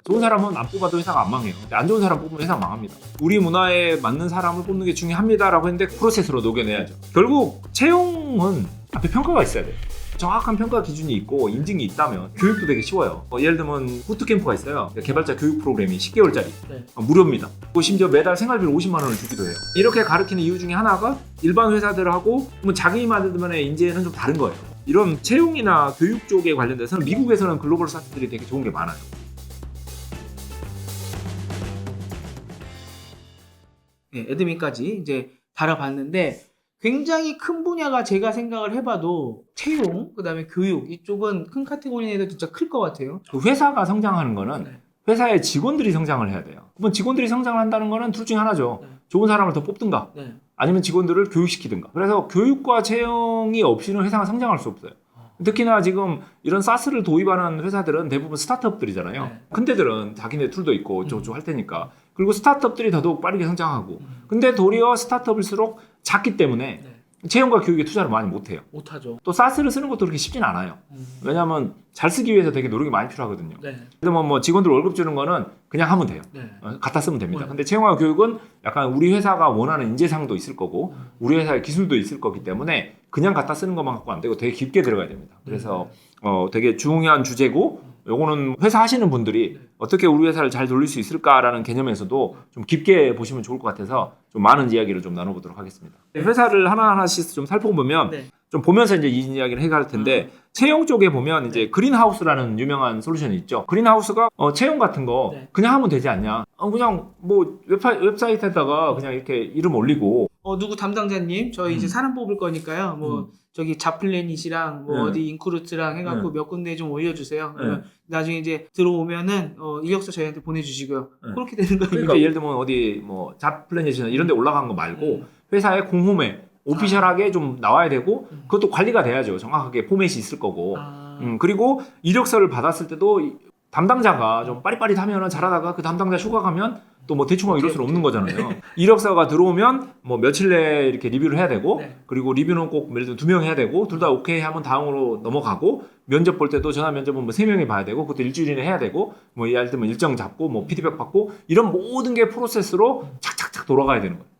좋은 사람은 안 뽑아도 회사가 안 망해요. 근데 안 좋은 사람 뽑으면 회사가 망합니다. 우리 문화에 맞는 사람을 뽑는 게 중요합니다라고 했는데 프로세스로 녹여내야죠. 결국 채용은 앞에 평가가 있어야 돼요. 정확한 평가 기준이 있고 인증이 있다면 교육도 되게 쉬워요. 예를 들면 부트캠프가 있어요. 개발자 교육 프로그램이 10개월짜리 네. 무료입니다. 그리고 심지어 매달 생활비를 50만 원을 주기도 해요. 이렇게 가르치는 이유 중에 하나가 일반 회사들하고 자기만의 인재는 좀 다른 거예요. 이런 채용이나 교육 쪽에 관련돼서는 미국에서는 글로벌 사업들이 되게 좋은 게 많아요. 네, 애드민까지 이제 달아봤는데 굉장히 큰 분야가 제가 생각을 해봐도 채용, 그다음에 교육 이쪽은 큰 카테고리 내에서 진짜 클 것 같아요. 그 회사가 성장하는 거는 네. 회사의 직원들이 성장을 해야 돼요. 그러면 직원들이 성장을 한다는 거는 둘 중에 하나죠. 네. 좋은 사람을 더 뽑든가 네. 아니면 직원들을 교육시키든가. 그래서 교육과 채용이 없이는 회사가 성장할 수 없어요. 특히나 지금 이런 사스를 도입하는 회사들은 대부분 스타트업들이잖아요. 네. 큰 데들은 자기네 툴도 있고 어쩌고저쩌고 할 테니까. 그리고 스타트업들이 더더욱 빠르게 성장하고. 근데 도리어 스타트업일수록 작기 때문에 네. 채용과 교육에 투자를 많이 못해요. 못하죠. 또 사스를 쓰는 것도 그렇게 쉽진 않아요. 왜냐하면 잘 쓰기 위해서 되게 노력이 많이 필요하거든요. 네. 그러면 뭐 직원들 월급 주는 거는 그냥 하면 돼요. 네. 갖다 쓰면 됩니다. 네. 근데 채용과 교육은 약간 우리 회사가 원하는 인재상도 있을 거고 우리 회사의 기술도 있을 거기 때문에 그냥 갖다 쓰는 것만 갖고 안 되고 되게 깊게 들어가야 됩니다. 그래서 되게 중요한 주제고 요거는 회사 하시는 분들이 어떻게 우리 회사를 잘 돌릴 수 있을까라는 개념에서도 좀 깊게 보시면 좋을 것 같아서 좀 많은 이야기를 좀 나눠보도록 하겠습니다. 회사를 하나하나씩 좀 살펴보면 네. 좀 보면서 이제 이 이야기를 해갈 텐데 채용 쪽에 보면 이제 그린하우스라는 유명한 솔루션이 있죠. 그린하우스가 채용 같은 거 네. 그냥 하면 되지 않냐? 그냥 뭐 웹사이트에다가 그냥 이렇게 이름 올리고 누구 담당자님 저희 이제 사람 뽑을 거니까요. 뭐 저기 잡플래닛이랑 뭐 네. 어디 인크루트랑 해갖고 몇 군데 좀 올려주세요. 네. 나중에 이제 들어오면은 이력서 저희한테 보내주시고요. 네. 그렇게 되는 거예요. 그러니까 예를 들면 어디 뭐 잡플래닛이나 이런 데 올라간 거 말고 회사의 공홈에 오피셜하게 좀 나와야 되고 그것도 관리가 돼야죠. 정확하게 포맷이 있을 거고. 그리고 이력서를 받았을 때도 담당자가 좀 빠릿빠릿하면 잘하다가 그 담당자 휴가 가면 또 뭐 대충 이럴 수는 없는 거잖아요. 이력서가 들어오면 뭐 며칠 내에 이렇게 리뷰를 해야 되고 네. 그리고 리뷰는 꼭 예를 들면 2명 해야 되고 둘 다 오케이 하면 다음으로 넘어가고 면접 볼 때도 전화 면접은 뭐 3명이 봐야 되고 그것도 일주일 이내 해야 되고 뭐 예를 들면 일정 잡고 뭐 피드백 받고 이런 모든 게 프로세스로 착착착 돌아가야 되는 거예요.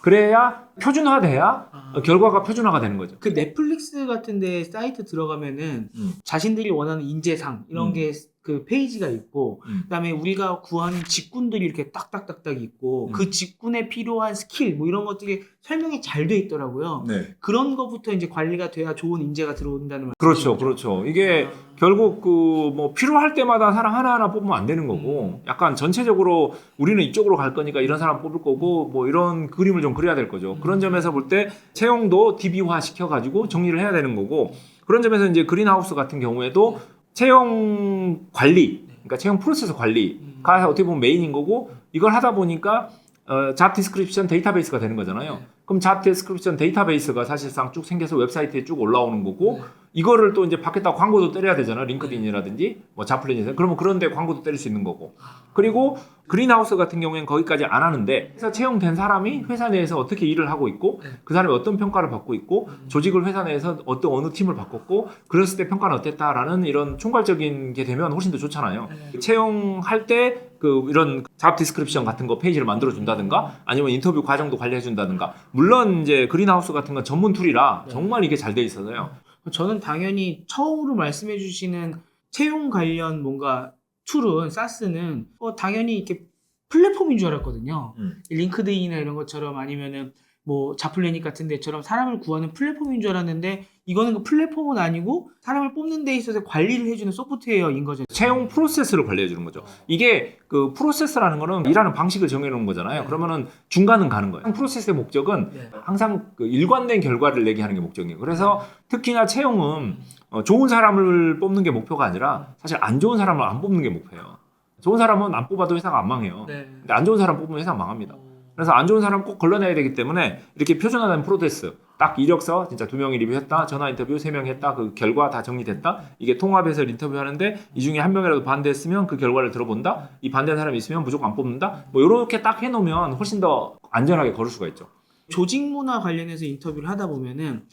그래야 표준화돼야 결과가 표준화가 되는 거죠. 그 넷플릭스 같은데 사이트 들어가면은 자신들이 원하는 인재상 이런 게 그 페이지가 있고 그다음에 우리가 구하는 직군들이 이렇게 딱딱딱딱 있고 그 직군에 필요한 스킬 뭐 이런 것들이 설명이 잘 돼 있더라고요. 네. 그런 것부터 이제 관리가 돼야 좋은 인재가 들어온다는 말이죠. 그렇죠, 그렇죠. 이게 결국 그 뭐 필요할 때마다 사람 하나하나 뽑으면 안 되는 거고, 약간 전체적으로 우리는 이쪽으로 갈 거니까 이런 사람 뽑을 거고, 뭐 이런 그림을 좀 그려야 될 거죠. 그런 점에서 볼 때 채용도 DB화 시켜가지고 정리를 해야 되는 거고, 그런 점에서 이제 그린하우스 같은 경우에도 채용 관리, 그러니까 채용 프로세스 관리가 어떻게 보면 메인인 거고, 이걸 하다 보니까 잡 디스크립션 데이터베이스가 되는 거잖아요. 그럼 잡 디스크립션 데이터베이스가 사실상 쭉 생겨서 웹사이트에 쭉 올라오는 거고, 이거를 또 이제 밖에다 광고도 때려야 되잖아요. 링크드인이라든지 뭐 잡플랜에서. 그러면 그런데 광고도 때릴 수 있는 거고. 그리고 그린하우스 같은 경우에는 거기까지 안 하는데 회사 채용된 사람이 회사 내에서 어떻게 일을 하고 있고 그 사람이 어떤 평가를 받고 있고 조직을 회사 내에서 어느 팀을 바꿨고 그랬을 때 평가는 어땠다라는 이런 총괄적인 게 되면 훨씬 더 좋잖아요. 채용할 때 그 이런 잡 디스크립션 같은 거 페이지를 만들어 준다든가 아니면 인터뷰 과정도 관리해 준다든가. 물론 이제 그린하우스 같은 건 전문 툴이라 정말 이게 잘 돼 있어서요. 저는 당연히 처음으로 말씀해 주시는 채용 관련 뭔가 툴은 사스는 당연히 이렇게 플랫폼인 줄 알았거든요. 링크드인이나 이런 것처럼 아니면은 뭐 자플래닛 같은 데처럼 사람을 구하는 플랫폼인 줄 알았는데 이거는 그 플랫폼은 아니고 사람을 뽑는 데 있어서 관리를 해주는 소프트웨어인 거죠. 채용 프로세스를 관리해 주는 거죠. 이게 그 프로세스라는 거는 일하는 방식을 정해 놓은 거잖아요. 그러면은 중간은 가는 거예요. 프로세스의 목적은 항상 그 일관된 결과를 내게 하는 게 목적이에요. 그래서 특히나 채용은 좋은 사람을 뽑는 게 목표가 아니라 사실 안 좋은 사람을 안 뽑는 게 목표예요. 좋은 사람은 안 뽑아도 회사가 안 망해요. 근데 안 좋은 사람 뽑으면 회사가 망합니다. 그래서 안 좋은 사람 꼭 걸러내야 되기 때문에 이렇게 표준화된 프로세스, 딱 이력서 진짜 2명이 리뷰했다, 전화 인터뷰 3명 했다, 그 결과 다 정리됐다, 이게 통합해서 인터뷰하는데 이 중에 한 명이라도 반대했으면 그 결과를 들어본다, 이 반대한 사람이 있으면 무조건 안 뽑는다, 뭐 이렇게 딱 해놓으면 훨씬 더 안전하게 걸을 수가 있죠. 조직 문화 관련해서 인터뷰를 하다 보면은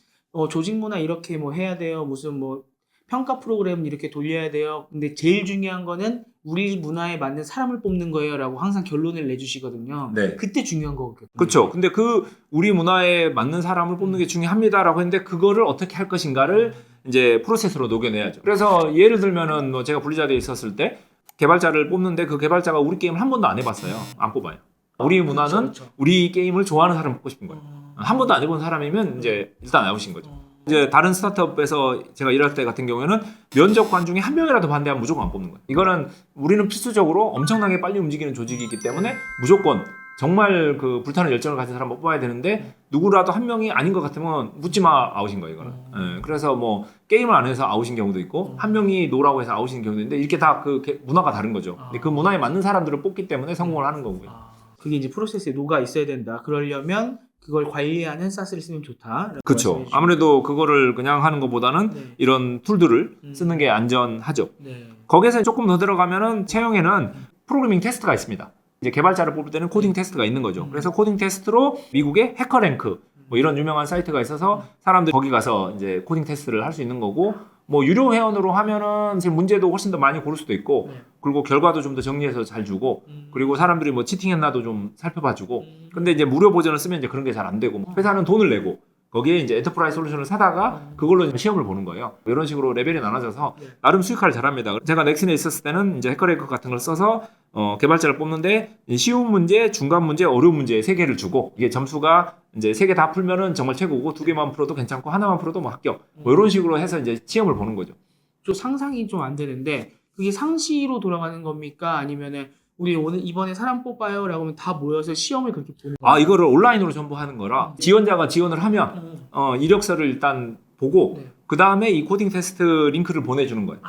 조직 문화 이렇게 뭐 해야 돼요, 무슨 뭐 평가 프로그램은 이렇게 돌려야 돼요. 근데 제일 중요한 거는 우리 문화에 맞는 사람을 뽑는 거예요라고 항상 결론을 내주시거든요. 네. 그때 중요한 거거든요. 그렇죠. 근데 그 우리 문화에 맞는 사람을 뽑는 게 중요합니다라고 했는데 그거를 어떻게 할 것인가를 이제 프로세스로 녹여내야죠. 그래서 예를 들면은 뭐 제가 블리자드에 있었을 때 개발자를 뽑는데 그 개발자가 우리 게임을 한 번도 안 해봤어요. 안 뽑아요. 우리 문화는 그렇죠. 우리 게임을 좋아하는 사람을 뽑고 싶은 거예요. 한 번도 안 해본 사람이면 이제 일단 아웃인 거죠. 이제 다른 스타트업에서 제가 일할 때 같은 경우에는 면접관 중에 한 명이라도 반대하면 무조건 안 뽑는 거예요. 이거는 우리는 필수적으로 엄청나게 빨리 움직이는 조직이기 때문에 무조건 정말 그 불타는 열정을 가진 사람을 뽑아야 되는데 누구라도 한 명이 아닌 것 같으면 묻지마 아웃인 거예요. 이거는. 예, 그래서 뭐 게임을 안 해서 아웃인 경우도 있고 한 명이 노라고 해서 아웃인 경우도 있는데 이렇게 다 그 문화가 다른 거죠. 근데 그 문화에 맞는 사람들을 뽑기 때문에 성공을 하는 거고요. 그게 이제 프로세스에 녹아 있어야 된다. 그러려면 그걸 관리하는 사스를 쓰면 좋다. 그렇죠. 아무래도 그거를 그냥 하는 것보다는 네. 이런 툴들을 쓰는 게 안전하죠. 네. 거기에서 조금 더 들어가면은 채용에는 프로그래밍 테스트가 있습니다. 이제 개발자를 뽑을 때는 코딩 테스트가 있는 거죠. 그래서 코딩 테스트로 미국의 해커랭크 뭐 이런 유명한 사이트가 있어서 사람들이 거기 가서 이제 코딩 테스트를 할 수 있는 거고 뭐 유료 회원으로 하면은 지금 문제도 훨씬 더 많이 고를 수도 있고 네. 그리고 결과도 좀 더 정리해서 잘 주고 그리고 사람들이 뭐 치팅했나도 좀 살펴봐 주고 근데 이제 무료 버전을 쓰면 이제 그런 게 잘 안 되고 회사는 돈을 내고 거기에 이제 엔터프라이즈 솔루션을 사다가 그걸로 시험을 보는 거예요. 이런 식으로 레벨이 나눠져서 나름 수익화를 잘합니다. 제가 넥슨에 있었을 때는 이제 해커랭크 같은 걸 써서 개발자를 뽑는데 쉬운 문제, 중간 문제, 어려운 문제 3개를 주고 이게 점수가 이제 3개 다 풀면은 정말 최고고 2개만 풀어도 괜찮고 하나만 풀어도 뭐 합격. 뭐 이런 식으로 해서 이제 시험을 보는 거죠. 좀 상상이 좀 안 되는데 그게 상시로 돌아가는 겁니까? 아니면은 우리 오늘 이번에 사람 뽑아요라고 하면 다 모여서 시험을 그렇게 보는 거예요? 아 이거를 온라인으로 전부 하는 거라 지원자가 지원을 하면 이력서를 일단 보고 네. 그 다음에 이 코딩 테스트 링크를 보내주는 거예요.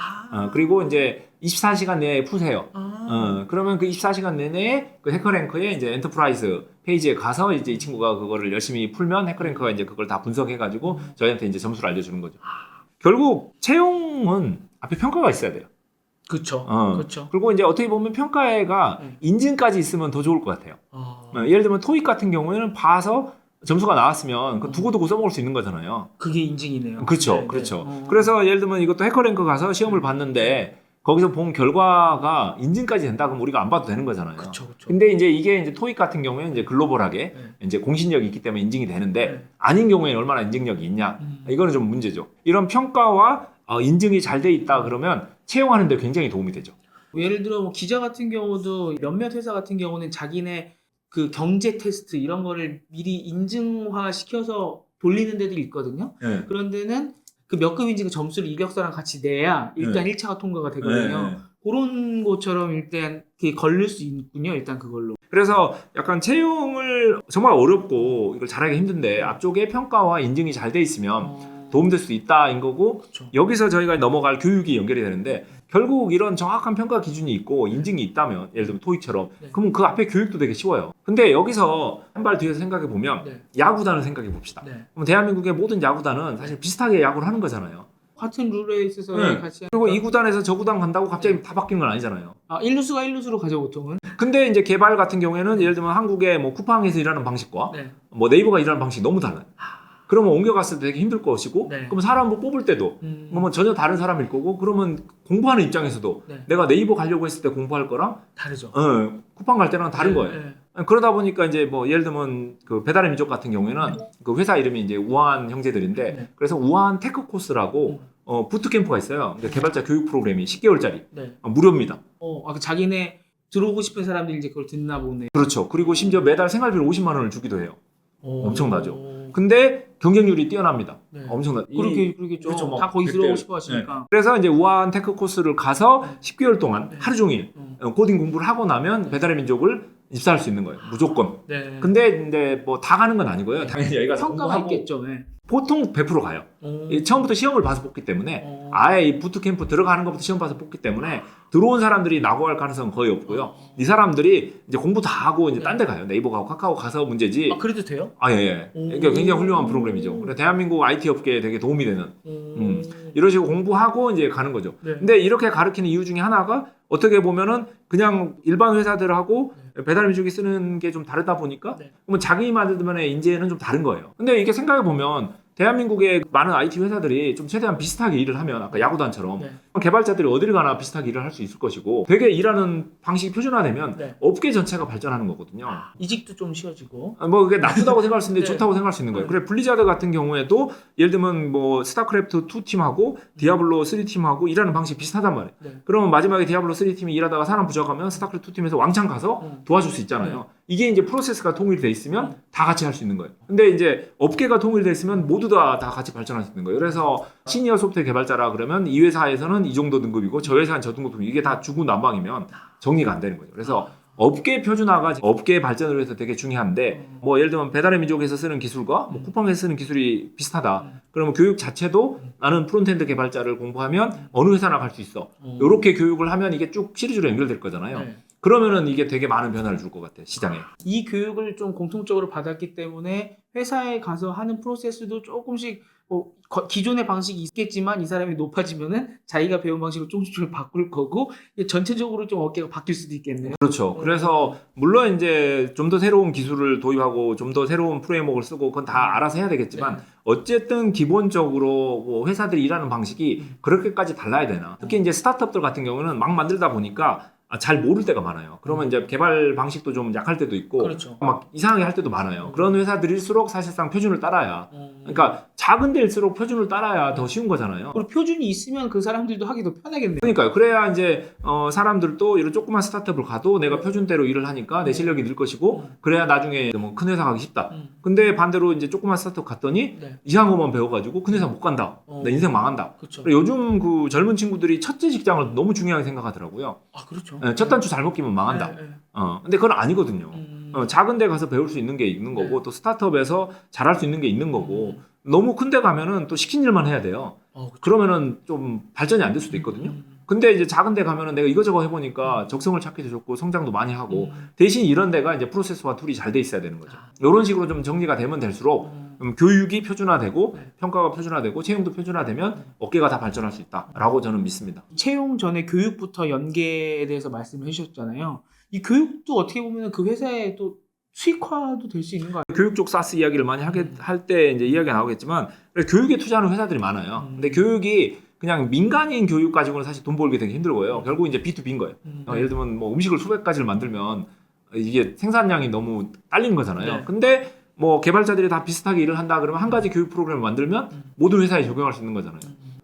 그리고 이제 24시간 내에 푸세요. 그러면 그 24시간 내내 그 해커랭크에 이제 엔터프라이즈 페이지에 가서 이제 이 친구가 그거를 열심히 풀면 해커랭크가 이제 그걸 다 분석해가지고 저희한테 이제 점수를 알려주는 거죠. 결국 채용은 앞에 평가가 있어야 돼요. 그렇죠. 그렇죠. 그리고 이제 어떻게 보면 평가가 인증까지 있으면 더 좋을 것 같아요. 예를 들면 토익 같은 경우에는 봐서 점수가 나왔으면 그 두고두고 써먹을 수 있는 거잖아요. 그게 인증이네요. 그렇죠, 네, 그렇죠. 네. 그래서 예를 들면 이것도 해커랭크 가서 시험을 봤는데 거기서 본 결과가 인증까지 된다 그러면 우리가 안 봐도 되는 거잖아요. 그렇죠, 그렇죠. 근데 이제 이게 이제 토익 같은 경우에는 이제 글로벌하게 이제 공신력이 있기 때문에 인증이 되는데 아닌 경우에는 얼마나 인증력이 있냐 이거는 좀 문제죠. 이런 평가와 인증이 잘 돼 있다 그러면 채용하는 데 굉장히 도움이 되죠. 예를 들어 뭐 기자 같은 경우도 몇몇 회사 같은 경우는 자기네 그 경제 테스트 이런 거를 미리 인증화 시켜서 돌리는 데도 있거든요. 네. 그런 데는 그 몇 급인지 그 점수를 이력서랑 같이 내야 일단 1차가 통과가 되거든요. 그런 것처럼 일단 그게 걸릴 수 있군요. 일단 그걸로. 그래서 약간 채용을 정말 어렵고 이걸 잘하기 힘든데 앞쪽에 평가와 인증이 잘 돼 있으면 도움될 수 있다인 거고 그쵸. 여기서 저희가 넘어갈 교육이 연결이 되는데 결국 이런 정확한 평가 기준이 있고 인증이 있다면 예를 들면 토익처럼 그러면 그 앞에 교육도 되게 쉬워요. 근데 여기서 한 발 뒤에서 생각해 보면 야구단을 생각해 봅시다. 그럼 대한민국의 모든 야구단은 사실 비슷하게 야구를 하는 거잖아요. 같은 룰에 있어서 같이 그리고 이 구단에서 저 구단 간다고 갑자기 다 바뀐 건 아니잖아요. 1루수가 1루수로 가죠 보통은. 근데 이제 개발 같은 경우에는 예를 들면 한국의 뭐 쿠팡에서 일하는 방식과 뭐 네이버가 일하는 방식이 너무 달라요. 그러면 옮겨갔을 때 되게 힘들 것이고 그러면 사람을 뽑을 때도 뭐 전혀 다른 사람일 거고 그러면 공부하는 입장에서도 내가 네이버 가려고 했을 때 공부할 거랑 다르죠. 쿠팡 갈 때랑 다른 거예요. 그러다 보니까 이제 뭐 예를 들면 그 배달의 민족 같은 경우에는 그 회사 이름이 이제 우한 형제들인데 그래서 우한 테크 코스라고 부트캠프가 있어요. 그러니까 개발자 교육 프로그램이 10개월짜리 무료입니다. 그 자기네 들어오고 싶은 사람들이 이제 그걸 듣나 보네. 그렇죠. 그리고 심지어 매달 생활비를 50만 원을 주기도 해요. 엄청나죠. 근데 경쟁률이 뛰어납니다. 엄청나. 그러겠죠. 그렇죠, 다 거기 들어오고 싶어 하시니까. 그래서 이제 우한 테크 코스를 가서 10개월 동안 하루 종일 코딩 공부를 하고 나면 배달의 민족을 입사할 수 있는 거예요. 무조건. 근데 뭐 다 가는 건 아니고요. 당연히 여기가 평가가 있겠죠. 보통 100% 가요. 처음부터 시험을 봐서 뽑기 때문에 아예 이 부트캠프 들어가는 것부터 시험 봐서 뽑기 때문에 들어온 사람들이 낙오할 가능성은 거의 없고요. 이 사람들이 이제 공부 다 하고 이제 딴 데 가요. 네이버 가고 카카오 가서 문제지. 그래도 돼요? 예. 그러니까 굉장히 훌륭한 프로그램이죠. 그래서 대한민국 IT 업계에 되게 도움이 되는 이런 식으로 공부하고 이제 가는 거죠. 근데 이렇게 가르치는 이유 중에 하나가 어떻게 보면은 그냥 일반 회사들하고 배달의 민족이 쓰는 게 좀 다르다 보니까 그러면 자기만들만의 인재는 좀 다른 거예요. 근데 이게 생각해 보면 대한민국의 많은 IT 회사들이 좀 최대한 비슷하게 일을 하면 아까 야구단처럼 네. 개발자들이 어디를 가나 비슷하게 일을 할 수 있을 것이고 되게 일하는 방식이 표준화되면 네. 업계 전체가 발전하는 거거든요. 이직도 좀 쉬워지고. 뭐 그게 나쁘다고 생각할 수 있는데 네. 좋다고 생각할 수 있는 거예요. 네. 그래 블리자드 같은 경우에도 예를 들면 뭐 스타크래프트 2 팀하고 디아블로 3 팀하고 일하는 방식이 비슷하단 말이에요. 네. 그러면 마지막에 디아블로 3 팀이 일하다가 사람 부족하면 스타크래프트 2 팀에서 왕창 가서 도와줄 수 있잖아요. 이게 이제 프로세스가 통일돼 있으면 다 같이 할 수 있는 거예요. 근데 이제 업계가 통일돼 있으면 모두 다 같이 발전할 수 있는 거예요. 그래서 시니어 소프트웨어 개발자라 그러면 이 회사에서는 이 정도 등급이고 저 회사는 저 등급 이게 다 주구난방이면 정리가 안 되는 거예요. 그래서 업계 표준화가 업계 발전을 위해서 되게 중요한데 뭐 예를 들면 배달의 민족에서 쓰는 기술과 뭐 쿠팡에서 쓰는 기술이 비슷하다. 그러면 교육 자체도 나는 프론트엔드 개발자를 공부하면 어느 회사나 갈 수 있어. 이렇게 교육을 하면 이게 쭉 시리즈로 연결될 거잖아요. 네. 그러면은 이게 되게 많은 변화를 줄 것 같아요. 시장에. 이 교육을 좀 공통적으로 받았기 때문에 회사에 가서 하는 프로세스도 조금씩 뭐 기존의 방식이 있겠지만 이 사람이 높아지면은 자기가 배운 방식을 조금씩 바꿀 거고 전체적으로 좀 어깨가 바뀔 수도 있겠네요. 그렇죠. 그래서 물론 이제 좀 더 새로운 기술을 도입하고 좀 더 새로운 프레임워크를 쓰고 그건 다 알아서 해야 되겠지만 네. 어쨌든 기본적으로 뭐 회사들이 일하는 방식이 그렇게까지 달라야 되나. 특히 이제 스타트업들 같은 경우는 막 만들다 보니까 잘 모를 때가 많아요. 그러면 이제 개발 방식도 좀 약할 때도 있고 그렇죠. 막 이상하게 할 때도 많아요. 그런 회사들일수록 사실상 표준을 따라야 그러니까 작은 데일수록 표준을 따라야 더 쉬운 거잖아요. 그리고 표준이 있으면 그 사람들도 하기 더 편하겠네요. 그러니까요. 그래야 이제 사람들도 이런 조그만 스타트업을 가도 내가 표준대로 일을 하니까 내 실력이 늘 것이고 그래야 나중에 뭐 큰 회사 가기 쉽다. 근데 반대로 이제 조그만 스타트업 갔더니 네. 이상한 것만 배워가지고 큰 회사 못 간다. 내 인생 망한다. 그렇죠. 그리고 요즘 그 젊은 친구들이 첫째 직장을 너무 중요하게 생각하더라고요. 아 그렇죠. 첫 단추 잘못 끼면 망한다. 네, 네. 근데 그건 아니거든요. 작은 데 가서 배울 수 있는 게 있는 거고 네. 또 스타트업에서 잘할 수 있는 게 있는 거고 너무 큰 데 가면은 또 시킨 일만 해야 돼요. 그렇죠. 그러면은 좀 발전이 안 될 수도 있거든요. 근데 이제 작은 데 가면은 내가 이거저거 해보니까 적성을 찾기도 좋고 성장도 많이 하고 대신 이런 데가 이제 프로세스와 툴이 잘 돼 있어야 되는 거죠. 이런 식으로 좀 정리가 되면 될수록 교육이 표준화되고 네. 평가가 표준화되고 채용도 표준화되면 업계가 다 발전할 수 있다라고 저는 믿습니다. 채용 전에 교육부터 연계에 대해서 말씀해 주셨잖아요. 이 교육도 어떻게 보면 그 회사의 또 수익화도 될 수 있는 거 교육 쪽 사스 이야기를 많이 할 때 이제 이야기가 나오겠지만 교육에 투자하는 회사들이 많아요. 근데 교육이 그냥 민간인 교육 가지고는 사실 돈 벌기 되게 힘들고요. 결국 이제 B2B인 거예요. 예를 들면 뭐 음식을 수백 가지를 만들면 이게 생산량이 너무 딸리는 거잖아요. 네. 근데 뭐 개발자들이 다 비슷하게 일을 한다 그러면 한 가지 교육 프로그램을 만들면 모든 회사에 적용할 수 있는 거잖아요.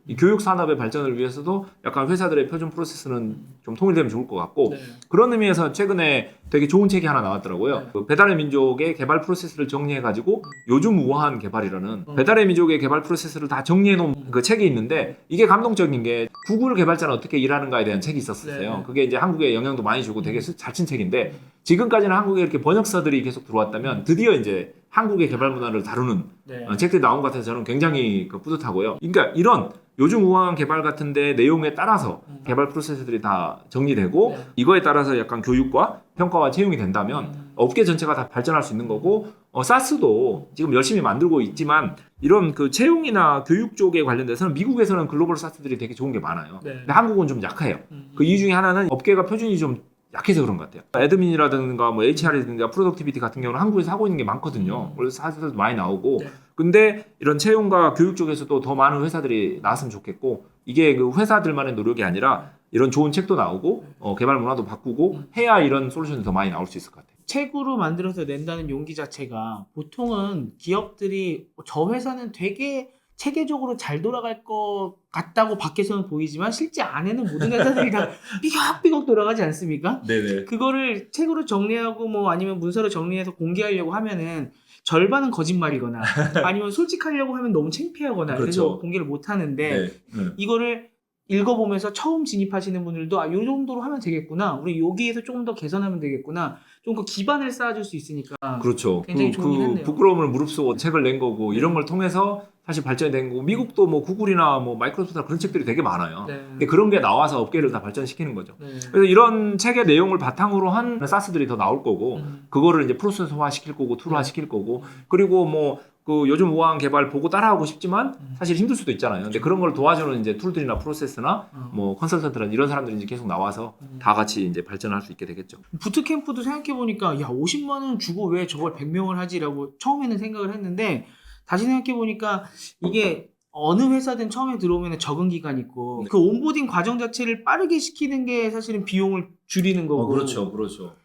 이 교육 산업의 발전을 위해서도 약간 회사들의 표준 프로세스는 좀 통일되면 좋을 것 같고 네. 그런 의미에서 최근에 되게 좋은 책이 하나 나왔더라고요. 네. 그 배달의 민족의 개발 프로세스를 정리해가지고 요즘 우아한 개발이라는 배달의 민족의 개발 프로세스를 다 정리해놓은 그 책이 있는데 이게 감동적인 게 구글 개발자는 어떻게 일하는가에 대한 책이 있었어요. 네. 그게 이제 한국에 영향도 많이 주고 되게 잘 친 책인데 지금까지는 한국에 이렇게 번역서들이 계속 들어왔다면 드디어 이제 한국의 개발 문화를 다루는 네. 책들이 나온 것 같아서 저는 굉장히 뿌듯하고요. 그러니까 이런 요즘 우아한 개발 같은데 내용에 따라서 개발 프로세스들이 다 정리되고 네. 이거에 따라서 약간 교육과 평가와 채용이 된다면 업계 전체가 다 발전할 수 있는 거고 사스도 지금 열심히 만들고 있지만 이런 그 채용이나 교육 쪽에 관련돼서는 미국에서는 글로벌 사스들이 되게 좋은 게 많아요. 네. 근데 한국은 좀 약해요. 그 이유 중에 하나는 업계가 표준이 좀 약해서 그런 것 같아요. 애드민이라든가 뭐 HR이라든가 프로덕티비티 같은 경우는 한국에서 하고 있는 게 많거든요. 그래서 사실도 많이 나오고 네. 근데 이런 채용과 교육 쪽에서도 더 많은 회사들이 나왔으면 좋겠고 이게 그 회사들만의 노력이 아니라 이런 좋은 책도 나오고 개발 문화도 바꾸고 해야 이런 솔루션이 더 많이 나올 수 있을 것 같아요. 책으로 만들어서 낸다는 용기 자체가 보통은 기업들이 저 회사는 되게 체계적으로 잘 돌아갈 것 같다고 밖에서는 보이지만 실제 안에는 모든 회사들이 다 삐걱삐걱 돌아가지 않습니까? 네네. 그거를 책으로 정리하고 뭐 아니면 문서로 정리해서 공개하려고 하면은 절반은 거짓말이거나 아니면 솔직하려고 하면 너무 창피하거나 그래서 그렇죠. 공개를 못 하는데 네. 이거를 읽어보면서 처음 진입하시는 분들도 요 정도로 하면 되겠구나. 우리 여기에서 조금 더 개선하면 되겠구나. 좀 그 기반을 쌓아줄 수 있으니까. 그렇죠. 굉장히 좋긴 그 했네요. 부끄러움을 무릅쓰고 책을 낸 거고 이런 걸 통해서 사실 발전이 된 거고 미국도 뭐 구글이나 뭐 마이크로소프트나 그런 책들이 되게 많아요. 네. 근데 그런 게 나와서 업계를 다 발전시키는 거죠. 네. 그래서 이런 책의 내용을 바탕으로 한 사스들이 더 나올 거고 그거를 이제 프로세스화 시킬 거고 툴화 시킬 거고 그리고 뭐 그 요즘 우아한 개발 보고 따라하고 싶지만 사실 힘들 수도 있잖아요. 근데 그런 걸 도와주는 이제 툴들이나 프로세스나 뭐 컨설턴트나 이런 사람들이 이제 계속 나와서 다 같이 이제 발전할 수 있게 되겠죠. 부트캠프도 생각해보니까 야 50만 원 주고 왜 저걸 100명을 하지라고 처음에는 생각을 했는데 다시 생각해보니까 이게 어느 회사든 처음에 들어오면 적응 기간이 있고 네. 그 온보딩 과정 자체를 빠르게 시키는 게 사실은 비용을 줄이는 거고 그렇죠.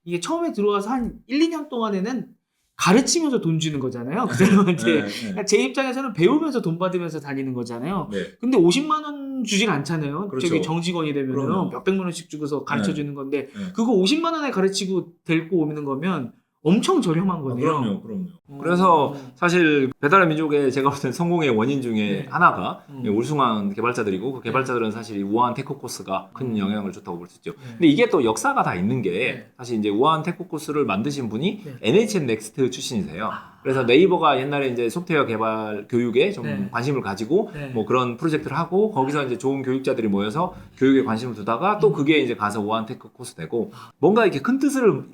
이게 처음에 들어와서 한 1, 2년 동안에는 가르치면서 돈 주는 거잖아요. 그 사람한테. 그러니까 제 입장에서는 배우면서 돈 받으면서 다니는 거잖아요. 네. 근데 50만 원 주진 않잖아요. 그렇죠. 저기 정직원이 되면은 그럼요. 몇백만 원씩 주고서 가르쳐 주는 건데 네. 그거 50만 원에 가르치고 데리고 오는 거면 엄청 저렴한 거네요. 그럼요. 그래서 사실 배달의 민족의 제가 볼 땐 성공의 원인 중에 네. 하나가 울승한 개발자들이고 그 개발자들은 사실 이 우아한 테크 코스가 큰 영향을 줬다고 볼 수 있죠. 네. 근데 이게 또 역사가 다 있는 게 네. 사실 이제 우아한 테크 코스를 만드신 분이 네. NHN 넥스트 출신이세요. 그래서 네이버가 옛날에 이제 소프트웨어 개발 교육에 좀 네. 관심을 가지고 네. 뭐 그런 프로젝트를 하고 거기서 이제 좋은 교육자들이 모여서 교육에 관심을 두다가 또 그게 이제 가서 우아한 테크 코스 되고 뭔가 이렇게 큰 뜻을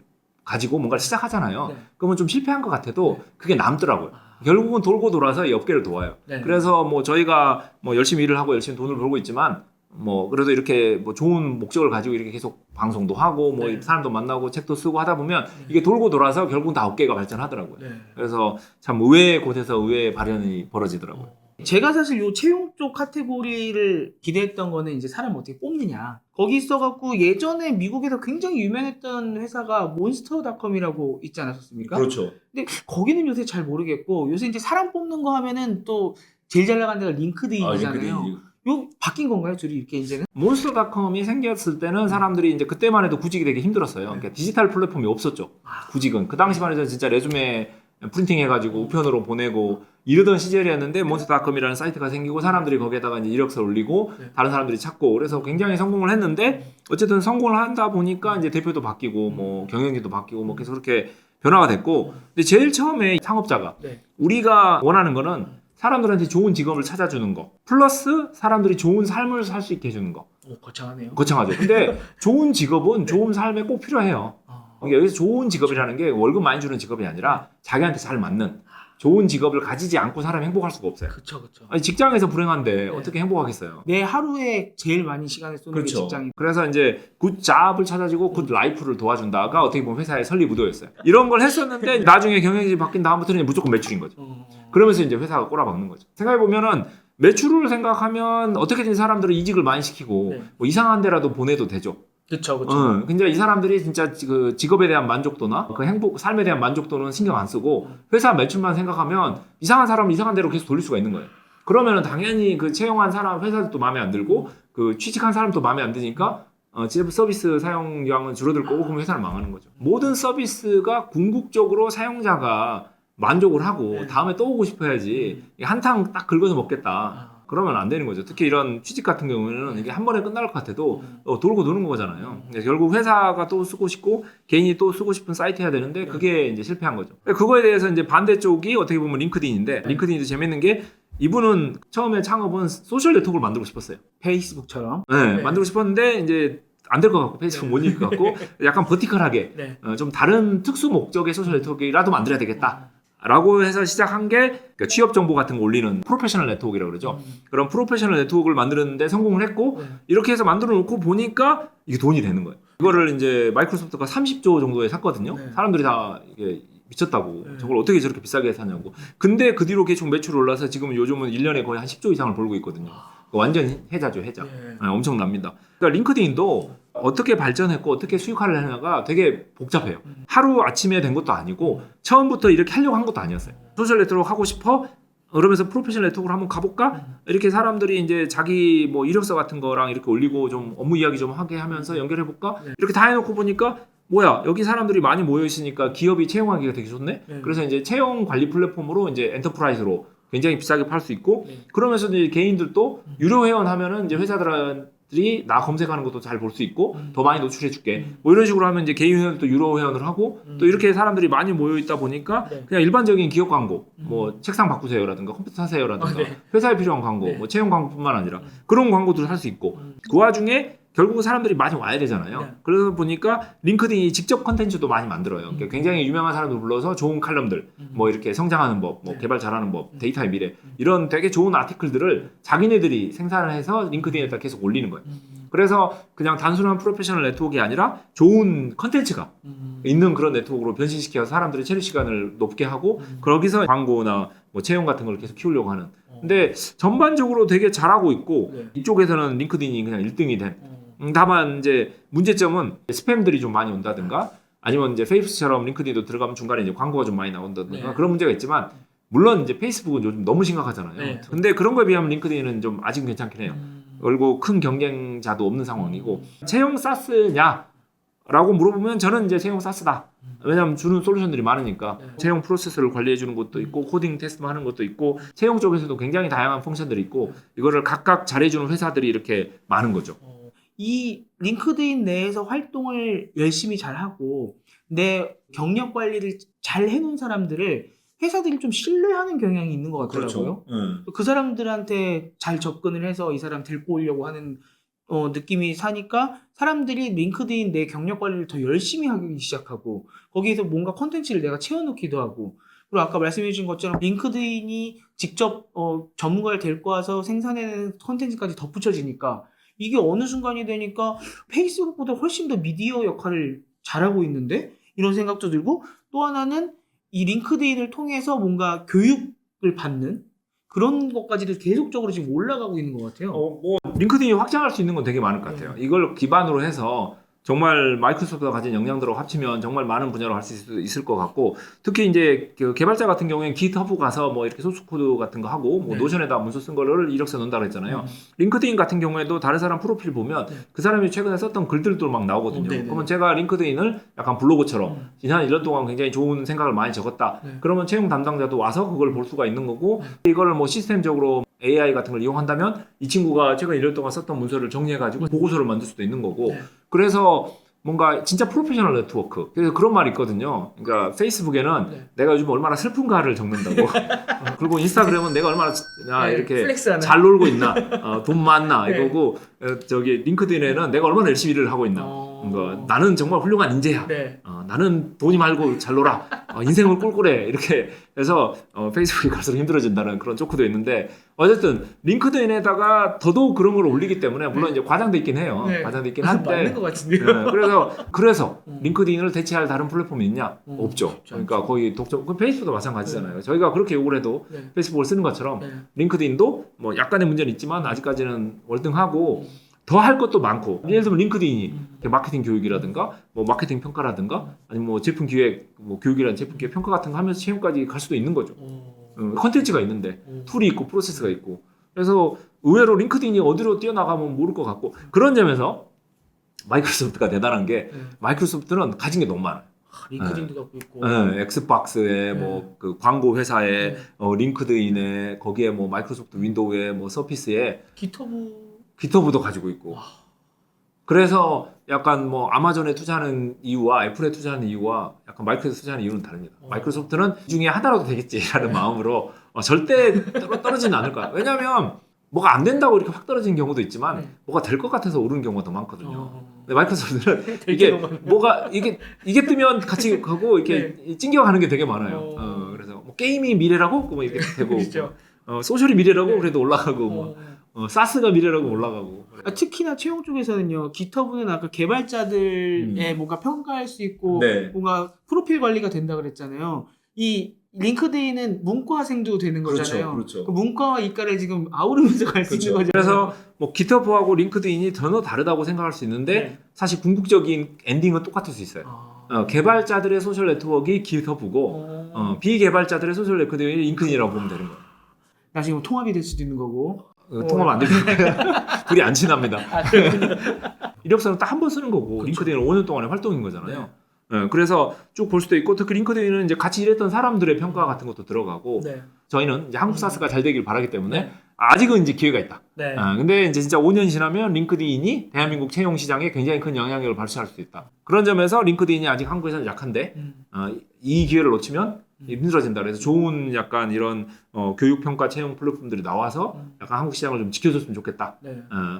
가지고 뭔가를 시작하잖아요. 네. 그러면 좀 실패한 것 같아도 그게 남더라고요. 결국은 돌고 돌아서 이 업계를 도와요. 네. 그래서 뭐 저희가 뭐 열심히 일을 하고 열심히 돈을 벌고 있지만 뭐 그래도 이렇게 뭐 좋은 목적을 가지고 이렇게 계속 방송도 하고 뭐 네. 사람도 만나고 책도 쓰고 하다 보면 이게 돌고 돌아서 결국은 다 업계가 발전하더라고요. 네. 그래서 참 의외의 곳에서 의외의 발현이 벌어지더라고요. 제가 사실 요 채용 쪽 카테고리를 기대했던 거는 이제 사람 어떻게 뽑느냐. 거기 있어갖고 예전에 미국에서 굉장히 유명했던 회사가 몬스터닷컴이라고 있지 않았습니까? 그렇죠. 근데 거기는 요새 잘 모르겠고 요새 이제 사람 뽑는 거 하면은 또 제일 잘 나간 데가 링크드인이잖아요. 요 바뀐 건가요, 둘이 이렇게 이제는? 몬스터닷컴이 생겼을 때는 사람들이 이제 그때만 해도 구직이 되게 힘들었어요. 그러니까 디지털 플랫폼이 없었죠. 구직은 그 당시만 해도 진짜 레주메 프린팅 해가지고 우편으로 보내고 이러던 시절이었는데 몬스터닷컴이라는 사이트가 생기고 사람들이 거기에다가 이제 이력서 올리고 다른 사람들이 찾고 그래서 굉장히 성공을 했는데 어쨌든 성공을 하다 보니까 이제 대표도 바뀌고 뭐 경영진도 바뀌고 뭐 계속 그렇게 변화가 됐고 근데 제일 처음에 상업자가 네. 우리가 원하는 거는 사람들한테 좋은 직업을 찾아주는 거 플러스 사람들이 좋은 삶을 살 수 있게 해주는 거 오, 거창하네요. 거창하죠. 근데 좋은 직업은 좋은 삶에 꼭 필요해요. 그러니까 여기서 좋은 직업이라는 게 월급 많이 주는 직업이 아니라 자기한테 잘 맞는 좋은 직업을 가지지 않고 사람이 행복할 수가 없어요. 그쵸. 아니, 직장에서 불행한데 어떻게 행복하겠어요? 내 하루에 제일 많이 시간을 쏘는 게 직장이. 그래서 이제 굿 잡을 찾아주고 굿 라이프를 도와준다가 어떻게 보면 회사의 설립의도였어요. 이런 걸 했었는데 나중에 경영진이 바뀐 다음부터는 무조건 매출인 거죠. 그러면서 이제 회사가 꼬라박는 거죠. 생각해보면은 매출을 생각하면 어떻게든 사람들은 이직을 많이 시키고 뭐 이상한 데라도 보내도 되죠. 그쵸. 근데 이 사람들이 진짜 그 직업에 대한 만족도나 그 행복, 삶에 대한 만족도는 신경 안 쓰고 회사 매출만 생각하면 이상한 사람은 이상한 데로 계속 돌릴 수가 있는 거예요. 그러면은 당연히 그 채용한 사람 회사도 마음에 안 들고 그 취직한 사람도 마음에 안 드니까 서비스 사용량은 줄어들 거고 그럼 회사는 망하는 거죠. 모든 서비스가 궁극적으로 사용자가 만족을 하고 다음에 또 오고 싶어 해야지 한탕 딱 긁어서 먹겠다. 그러면 안 되는 거죠. 특히 이런 취직 같은 경우에는 이게 한 번에 끝날 것 같아도 돌고 도는 거잖아요. 결국 회사가 또 쓰고 싶고 개인이 또 쓰고 싶은 사이트 해야 되는데 그게 이제 실패한 거죠. 그거에 대해서 이제 반대쪽이 어떻게 보면 링크드인인데 링크드인도 재밌는 게 이분은 처음에 창업은 소셜 네트워크를 만들고 싶었어요. 페이스북처럼. 네. 만들고 싶었는데 이제 안 될 것 같고 페이스북 못 이길 것 같고 약간 버티컬하게 좀 다른 특수 목적의 소셜 네트워크라도 만들어야 되겠다. 라고 해서 시작한 게 그러니까 취업 정보 같은 거 올리는 프로페셔널 네트워크라고 그러죠. 그런 프로페셔널 네트워크를 만드는데 성공을 했고 이렇게 해서 만들어 놓고 보니까 이게 돈이 되는 거예요. 이거를 이제 마이크로소프트가 30조 정도에 샀거든요. 사람들이 다 이게 미쳤다고. 저걸 어떻게 저렇게 비싸게 사냐고. 근데 그 뒤로 계속 매출이 올라서 지금 요즘은 1년에 거의 한 10조 이상을 벌고 있거든요. 완전 해자죠, 해자. 엄청납니다. 그러니까 링크드인도 어떻게 발전했고 어떻게 수익화를 하냐가 되게 복잡해요. 하루 아침에 된 것도 아니고 처음부터 이렇게 하려고 한 것도 아니었어요. 소셜 네트워크 하고 싶어? 그러면서 프로페셔널 네트워크를 한번 가볼까? 이렇게 사람들이 이제 자기 뭐 이력서 같은 거랑 이렇게 올리고 좀 업무 이야기 좀 하게 하면서 연결해볼까? 이렇게 다 해놓고 보니까 뭐야 여기 사람들이 많이 모여 있으니까 기업이 채용하기가 되게 좋네. 그래서 이제 채용 관리 플랫폼으로 이제 엔터프라이즈로 굉장히 비싸게 팔 수 있고 그러면서 이제 개인들도 유료 회원 하면은 이제 회사들이 나 검색하는 것도 잘 볼 수 있고 더 많이 노출해줄게. 뭐 이런 식으로 하면 이제 개인 회원도 유료 회원을 하고 또 이렇게 사람들이 많이 모여 있다 보니까 그냥 일반적인 기업 광고, 뭐 책상 바꾸세요라든가 컴퓨터 사세요라든가 회사에 필요한 광고, 뭐 채용 광고뿐만 아니라 그런 광고들을 할 수 있고 그 와중에 결국 사람들이 많이 와야 되잖아요. 그래서 보니까 링크드인이 직접 컨텐츠도 많이 만들어요. 그러니까 굉장히 유명한 사람들 불러서 좋은 칼럼들, 뭐 이렇게 성장하는 법, 뭐 개발 잘하는 법, 데이터의 미래 이런 되게 좋은 아티클들을 자기네들이 생산을 해서 링크드인에다 계속 올리는 거예요. 그래서 그냥 단순한 프로페셔널 네트워크가 아니라 좋은 컨텐츠가 있는 그런 네트워크로 변신시켜서 사람들의 체류 시간을 높게 하고 거기서 광고나 뭐 채용 같은 걸 계속 키우려고 하는. 근데 전반적으로 되게 잘하고 있고 네. 이쪽에서는 링크드인이 그냥 1등이 된. 다만 이제 문제점은 스팸들이 좀 많이 온다든가 아니면 이제 페이스처럼 링크드인도 들어가면 중간에 이제 광고가 좀 많이 나온다든가 네. 그런 문제가 있지만 물론 이제 페이스북은 요즘 너무 심각하잖아요. 네. 근데 그런 거에 비하면 링크드인은 좀 아직 괜찮긴 해요. 그리고 큰 경쟁자도 없는 상황이고 채용 사스냐라고 물어보면 저는 이제 채용 사스다. 왜냐하면 주는 솔루션들이 많으니까 네. 채용 프로세스를 관리해 주는 것도 있고 코딩 테스트 하는 것도 있고 채용 쪽에서도 굉장히 다양한 펑션들이 있고 이거를 각각 잘해주는 회사들이 이렇게 많은 거죠. 이 링크드인 내에서 활동을 열심히 잘하고 내 경력 관리를 잘 해놓은 사람들을 회사들이 좀 신뢰하는 경향이 있는 것 같더라고요. 그 사람들한테 잘 접근을 해서 이 사람 데리고 오려고 하는 느낌이 사니까 사람들이 링크드인 내 경력 관리를 더 열심히 하기 시작하고 거기에서 뭔가 컨텐츠를 내가 채워넣기도 하고 그리고 아까 말씀해 주신 것처럼 링크드인이 직접 전문가를 데리고 와서 생산해내는 컨텐츠까지 덧붙여지니까 이게 어느 순간이 되니까 페이스북보다 훨씬 더 미디어 역할을 잘하고 있는데 이런 생각도 들고 또 하나는 이 링크드인을 통해서 뭔가 교육을 받는 그런 것까지도 계속적으로 지금 올라가고 있는 것 같아요. 뭐 링크드인이 확장할 수 있는 건 되게 많을 것 같아요. 이걸 기반으로 해서 정말 마이크로소프트가 가진 역량들을 합치면 정말 많은 분야로 할 수 있을 것 같고 특히 이제 그 개발자 같은 경우에는 기트허브 가서 뭐 이렇게 소스 코드 같은 거 하고 뭐 네. 노션에다 문서 쓴 거를 이력서 넣는다고 했잖아요. 링크드인 같은 경우에도 다른 사람 프로필 보면 그 사람이 최근에 썼던 글들도 막 나오거든요. 네네. 그러면 제가 링크드인을 약간 블로그처럼 지난 1년 동안 굉장히 좋은 생각을 많이 적었다. 네. 그러면 채용 담당자도 와서 그걸 볼 수가 있는 거고 이거를 뭐 시스템적으로 AI 같은 걸 이용한다면 이 친구가 최근 1년 동안 썼던 문서를 정리해가지고 보고서를 만들 수도 있는 거고 네. 그래서 뭔가 진짜 프로페셔널 네트워크. 그래서 그런 말이 있거든요. 그러니까 페이스북에는 네. 내가 요즘 얼마나 슬픈가를 적는다고. 그리고 인스타그램은 내가 얼마나 네, 이렇게 플렉스하는. 잘 놀고 있나, 돈 많나 네. 이거고 저기 링크드인에는 내가 얼마나 열심히 일을 하고 있나. 그러니까 나는 정말 훌륭한 인재야. 네. 나는 돈이 말고 잘 놀아. 인생을 꿀꿀해. 이렇게 해서 페이스북이 갈수록 힘들어진다는 그런 조크도 있는데 어쨌든 링크드인에다가 더더욱 그런 걸 올리기 때문에 물론 이제 과장돼 있긴 해요. 네. 과장돼 있긴 맞는 한데 것 같은데요. 그래서 링크드인을 대체할 다른 플랫폼이 있냐? 없죠. 그러니까 거의 페이스북도 마찬가지잖아요. 저희가 그렇게 요구를 해도 네. 페이스북을 쓰는 것처럼 네. 링크드인도 뭐 약간의 문제는 있지만 아직까지는 월등하고 더 할 것도 많고 예를 들면 링크드인이 마케팅 교육이라든가 뭐 마케팅 평가라든가 아니면 뭐 제품 기획 뭐 교육이라는 제품 기획 평가 같은 거 하면서 채용까지 갈 수도 있는 거죠. 컨텐츠가 있는데 툴이 있고 프로세스가 있고 그래서 의외로 링크드인이 어디로 뛰어나가면 모를 것 같고 그런 점에서 마이크로소프트가 대단한 게 마이크로소프트는 가진 게 너무 많아요. 링크드인도 갖고 있고. 엑스박스에 뭐 그 광고 회사에 링크드인에 거기에 뭐 마이크로소프트 윈도우에 뭐 서피스에 기터브도 가지고 있고. 그래서 약간 뭐 아마존에 투자하는 이유와 애플에 투자하는 이유와 약간 마이크로소프트 투자하는 이유는 다릅니다. 마이크로소프트는 이 중에 하나라도 되겠지라는 마음으로 절대 떨어지는 않을 거야. 왜냐하면 뭐가 안 된다고 이렇게 확 떨어지는 경우도 있지만 뭐가 될 것 같아서 오르는 경우가 더 많거든요. 근데 마이크로소프트는 이게 뭐가 이게 뜨면 같이 가고 이렇게 찡겨가는 게 되게 많아요. 그래서 뭐 게임이 미래라고 뭐 이렇게 되고 그렇죠. 소셜이 미래라고 그래도 올라가고 뭐 사스가 미래라고 올라가고. 특히나 채용 쪽에서는요. 기터브는 아까 개발자들의 뭔가 평가할 수 있고 네. 뭔가 프로필 관리가 된다 그랬잖아요. 이 링크드인은 문과생도 되는 거잖아요. 그렇죠. 그 문과와 이과를 지금 아우르면서 갈 수 있는 거죠. 그래서 뭐 기터브하고 링크드인이 전혀 다르다고 생각할 수 있는데 사실 궁극적인 엔딩은 똑같을 수 있어요. 개발자들의 소셜 네트워크가 기터브고 비개발자들의 소셜 네트워크가 링크드인이라고 보면 되는 거예요. 나중에 통합이 될 수도 있는 거고. 통합 안 됩니다. 둘이 안 친합니다. 이력서는 딱 한 번 쓰는 거고 링크드인은 5년 동안의 활동인 거잖아요. 그래서 쭉 볼 수도 있고 특히 링크드인은 이제 같이 일했던 사람들의 평가 같은 것도 들어가고 저희는 이제 한국 사스가 잘 되길 바라기 때문에 아직은 이제 기회가 있다. 근데 이제 진짜 5년 지나면 링크드인이 대한민국 채용 시장에 굉장히 큰 영향력을 발휘할 수 있다. 그런 점에서 링크드인이 아직 한국에서는 약한데 이 기회를 놓치면 힘들어진다. 그래서 좋은 약간 이런 교육 평가 채용 플랫폼들이 나와서 약간 한국 시장을 좀 지켜줬으면 좋겠다.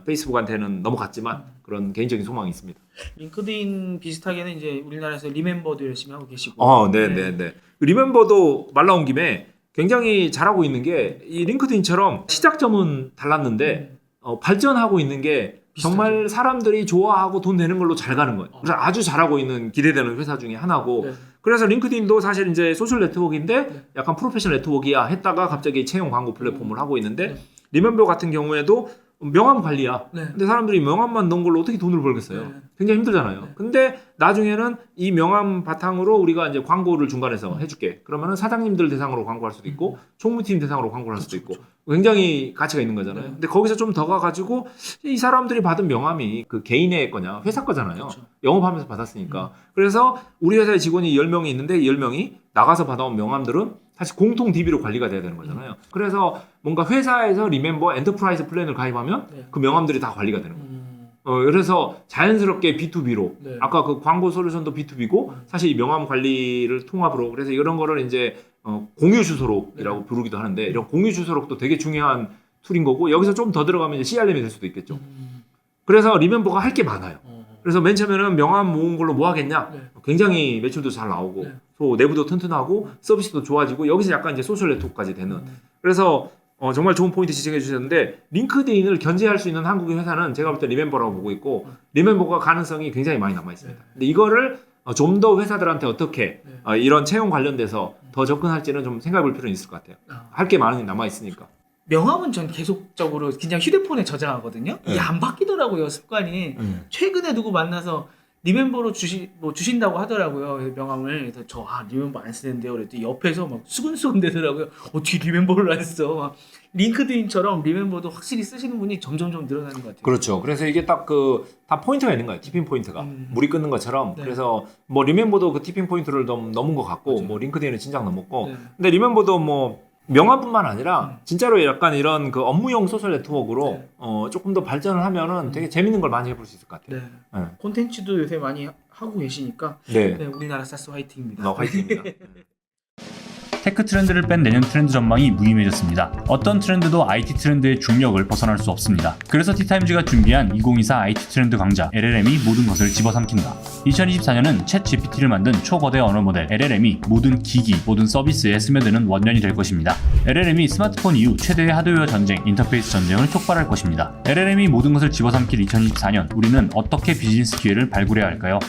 페이스북한테는 넘어갔지만 그런 개인적인 소망이 있습니다. 링크드인 비슷하게는 이제 우리나라에서 리멤버도 열심히 하고 계시고. 네. 리멤버도 말 나온 김에 굉장히 잘하고 있는 게 이 링크드인처럼 시작점은 달랐는데 발전하고 있는 게 정말 사람들이 좋아하고 돈 내는 걸로 잘 가는 거예요. 그래서 아주 잘하고 있는 기대되는 회사 중에 하나고 네. 그래서 링크드인도 사실 이제 소셜 네트워크인데 네. 약간 프로페셔널 네트워크야 했다가 갑자기 채용 광고 플랫폼을 하고 있는데 네. 리멤버 같은 경우에도 명함 관리야. 네. 근데 사람들이 명함만 넣은 걸로 어떻게 돈을 벌겠어요? 네. 굉장히 힘들잖아요. 네. 근데 나중에는 이 명함 바탕으로 우리가 이제 광고를 중간에서 해줄게. 그러면은 사장님들 대상으로 광고할 수도 있고 총무팀 대상으로 광고를 할 수도 있고 굉장히 가치가 있는 거잖아요. 네. 근데 거기서 좀 더 가가지고 이 사람들이 받은 명함이 그 개인의 거냐 회사 거잖아요. 그렇죠. 영업하면서 받았으니까. 그래서 우리 회사에 직원이 10명이 있는데 10명이 나가서 받아온 명함들은 사실 공통 DB로 관리가 돼야 되는 거잖아요. 그래서 뭔가 회사에서 리멤버 엔터프라이즈 플랜을 가입하면 네. 그 명함들이 다 관리가 되는 거예요. 그래서 자연스럽게 B2B로 네. 아까 그 광고 솔루션도 B2B고 사실 이 명함 관리를 통합으로 그래서 이런 거를 이제 공유 주소록이라고 부르기도 하는데 이런 공유 주소록도 되게 중요한 툴인 거고 여기서 좀 더 들어가면 이제 CRM이 될 수도 있겠죠. 그래서 리멤버가 할 게 많아요. 그래서 맨 처음에는 명함 모은 걸로 뭐 하겠냐? 네. 굉장히 매출도 잘 나오고 네. 또 내부도 튼튼하고 서비스도 좋아지고 여기서 약간 이제 소셜 네트워크까지 되는 그래서 정말 좋은 포인트 지적해 주셨는데 링크드인을 견제할 수 있는 한국의 회사는 제가 볼 때 리멤버라고 보고 있고 리멤버가 가능성이 굉장히 많이 남아 있습니다. 근데 이거를 좀 더 회사들한테 어떻게 이런 채용 관련돼서 더 접근할지는 좀 생각해 볼 필요는 있을 것 같아요. 할 게 많이 남아 있으니까. 명함은 전 계속적으로 그냥 휴대폰에 저장하거든요. 이게 안 바뀌더라고요, 습관이. 최근에 누구 만나서 리멤버로 주신다고 하더라고요, 명함을. 그래서 리멤버 안 쓰는데요. 그랬더니 옆에서 막 수근수근 되더라고요. 어떻게 리멤버를 안 써? 막 링크드인처럼 리멤버도 확실히 쓰시는 분이 점점점 늘어나는 것 같아요. 그렇죠. 그래서 이게 딱 다 포인트가 있는 거예요. 티핑 포인트가. 물이 끓는 것처럼. 네. 그래서 뭐 리멤버도 그 티핑 포인트를 넘은 것 같고 맞아요. 뭐 링크드인은 진작 넘었고 네. 근데 리멤버도 뭐 명함뿐만 아니라 진짜로 약간 이런 그 업무용 소셜 네트워크로 네. 조금 더 발전을 하면은 되게 재밌는 걸 많이 해볼 수 있을 것 같아요. 네. 네. 콘텐츠도 요새 많이 하고 계시니까 네. 네, 우리나라 사스 화이팅입니다. 화이팅입니다. 테크 트렌드를 뺀 내년 트렌드 전망이 무의미해졌습니다. 어떤 트렌드도 IT 트렌드의 중력을 벗어날 수 없습니다. 그래서 티타임즈가 준비한 2024 IT 트렌드 강좌 LLM이 모든 것을 집어삼킨다. 2024년은 챗 GPT를 만든 초거대 언어 모델 LLM이 모든 기기, 모든 서비스에 스며드는 원년이 될 것입니다. LLM이 스마트폰 이후 최대의 하드웨어 전쟁, 인터페이스 전쟁을 촉발할 것입니다. LLM이 모든 것을 집어삼킬 2024년, 우리는 어떻게 비즈니스 기회를 발굴해야 할까요?